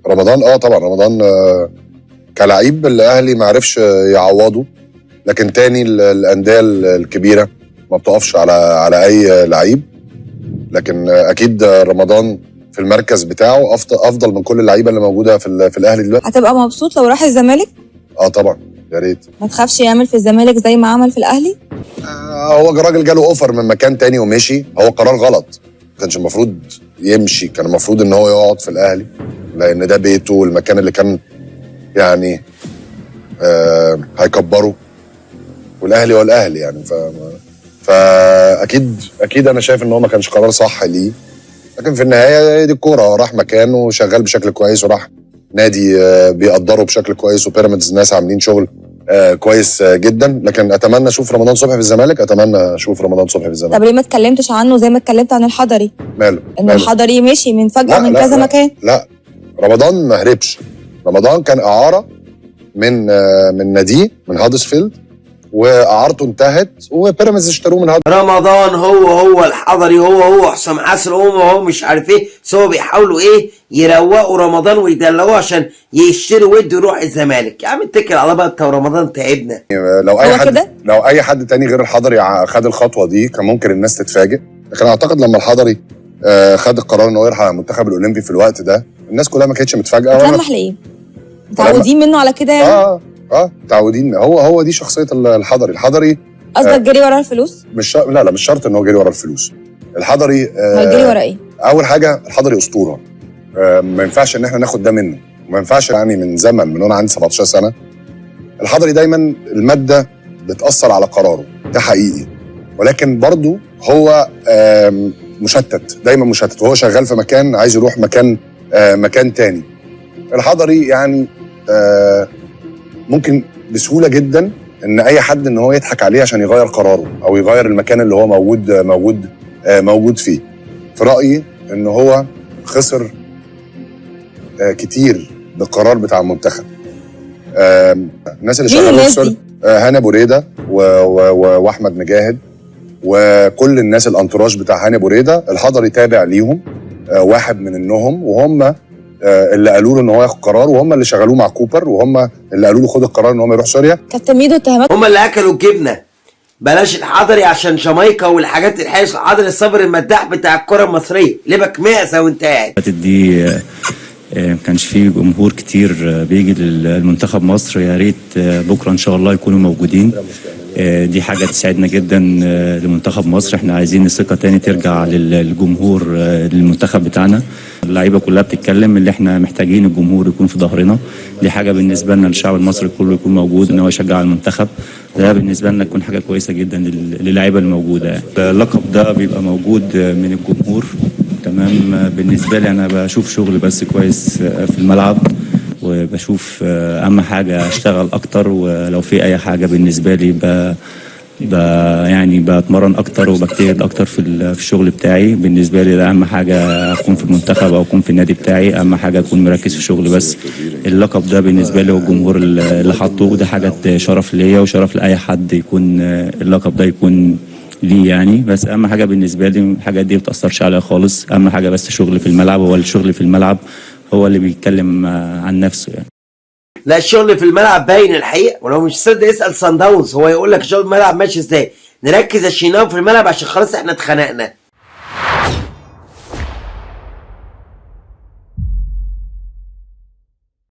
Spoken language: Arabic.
رمضان طبعا رمضان كلاعب الاهلي ما عرفش يعوضه، لكن تاني الانديه الكبيره ما بتقفش على اي لعيب، لكن اكيد رمضان في المركز بتاعه افضل من كل اللعيبه اللي موجوده في الاهلي دلوقتي. هتبقى مبسوط لو راح الزمالك؟ طبعا يا ريت. ما تخافش يعمل في الزمالك زي ما عمل في الاهلي؟ هو راجل جاله اوفر من مكان تاني ومشي، هو قرار غلط، ما كانش المفروض يمشي، كان المفروض ان هو يقعد في الاهلي لان ده بيته والمكان اللي كان يعني هيكبره، والاهلي هو الاهلي يعني. فاكيد انا شايف ان هو ما كانش قرار صح ليه، لكن في النهايه دي الكوره، هو راح مكان وشغال بشكل كويس وراح نادي بيقدره بشكل كويس، وبيراميدز الناس عاملين شغل كويس جدا. لكن اتمنى اشوف رمضان صبحي في الزمالك، اتمنى اشوف رمضان صبحي في الزمالك. طب ليه ما اتكلمتش عنه زي ما اتكلمت عن الحضري؟ ماله؟ ان الحضري مشي من فجأة من كذا مكان. لا رمضان ما هربش، رمضان كان اعاره من ناديه من هادرسفيلد، واعارته انتهت وبيراميدز اشتروه من رمضان هو الحضري، هو حسام حسن، هو مش عارف ايه، سوا بيحاولوا يروقوا رمضان ويدلعوه عشان يشتروا ود يروح الزمالك. يا عم اتكل على بقى انت ورمضان، تعبنا. لو اي حد تاني غير الحضري خد الخطوه دي كان ممكن الناس تتفاجئ، لكن اعتقد لما الحضري خد القرار ان هو يرحل على المنتخب الاولمبي في الوقت ده الناس كلها ما كانتش متفاجئه. تلمح ليه؟ متعودين منه على كده يعني؟ متعودين. هو دي شخصيه الحضري. قصدك جري ورا الفلوس؟ لا مش شرط ان هو جري ورا الفلوس. الحضري جري ورا ايه؟ اول حاجه الحضري اسطوره، ما ينفعش ان احنا ناخد ده منه، وما ينفعش يعني من زمن، من وانا عندي 17 سنه الحضري دايما الماده بتاثر على قراره، ده حقيقي، ولكن برضو هو مشتت، دايما مشتت، وهو شغال في مكان عايز يروح مكان تاني. الحضري يعني ممكن بسهوله جدا ان اي حد ان هو يضحك عليه عشان يغير قراره او يغير المكان اللي هو موجود فيه. في رايي ان هو خسر كتير بالقرار بتاع المنتخب. الناس اللي شغالين هاني ابو ريده واحمد مجاهد وكل الناس الانتراج بتاع هاني ابو ريده، الحضري تابع ليهم، واحد من انهم، وهم اللي قالوا له ان هو ياخد قرار، وهم اللي شغلوه مع كوبر، وهم اللي قالوا له خد القرار ان هو يروح سوريا. كابتن ميدو اتهامات، هم اللي اكلوا الجبنه. بلاش الحضري عشان جامايكا والحاجات الحاجه، الحضري الصبر المداح بتاع الكره المصريه، لبك مأسة وانت قاعد. دي ما كانش فيه جمهور كتير بيجي للمنتخب مصر، يا ريت بكره ان شاء الله يكونوا موجودين. دي حاجه تساعدنا جدا لمنتخب مصر. احنا عايزين الثقه تاني ترجع للجمهور للمنتخب بتاعنا. اللعيبه كلها بتتكلم اللي احنا محتاجين الجمهور يكون في ظهرنا، دي حاجه بالنسبه لنا الشعب المصري كله يكون موجود ان هو يشجع المنتخب، ده بالنسبه لنا تكون حاجه كويسه جدا للعيبه الموجوده. اللقب ده بيبقى موجود من الجمهور، تمام. بالنسبه لي انا بشوف شغل بس كويس في الملعب، وبشوف اهم حاجه اشتغل اكتر، ولو في اي حاجه بالنسبه لي يعني بتمرن اكتر وبجتهد اكتر في الشغل بتاعي. بالنسبه لي ده اهم حاجه، اكون في المنتخب او اكون في النادي بتاعي، اهم حاجه اكون مركز في الشغل بس. اللقب ده بالنسبه لي والجمهور اللي حاطه، وده حاجه شرف ليا وشرف لاي حد يكون اللقب ده يكون ليه يعني. بس اهم حاجه بالنسبه لي الحاجات دي ما بتاثرش عليها خالص، اهم حاجه بس الشغل في الملعب. هو الشغل في الملعب هو اللي بيتكلم عن نفسه يعني. لا الشغل في الملعب باين الحقيقه، ولو مش صدق اسال صن داونز، هو يقول لك الشغل في الملعب ماشي ازاي. نركز يا شيناوي في الملعب عشان خلاص احنا اتخنقنا.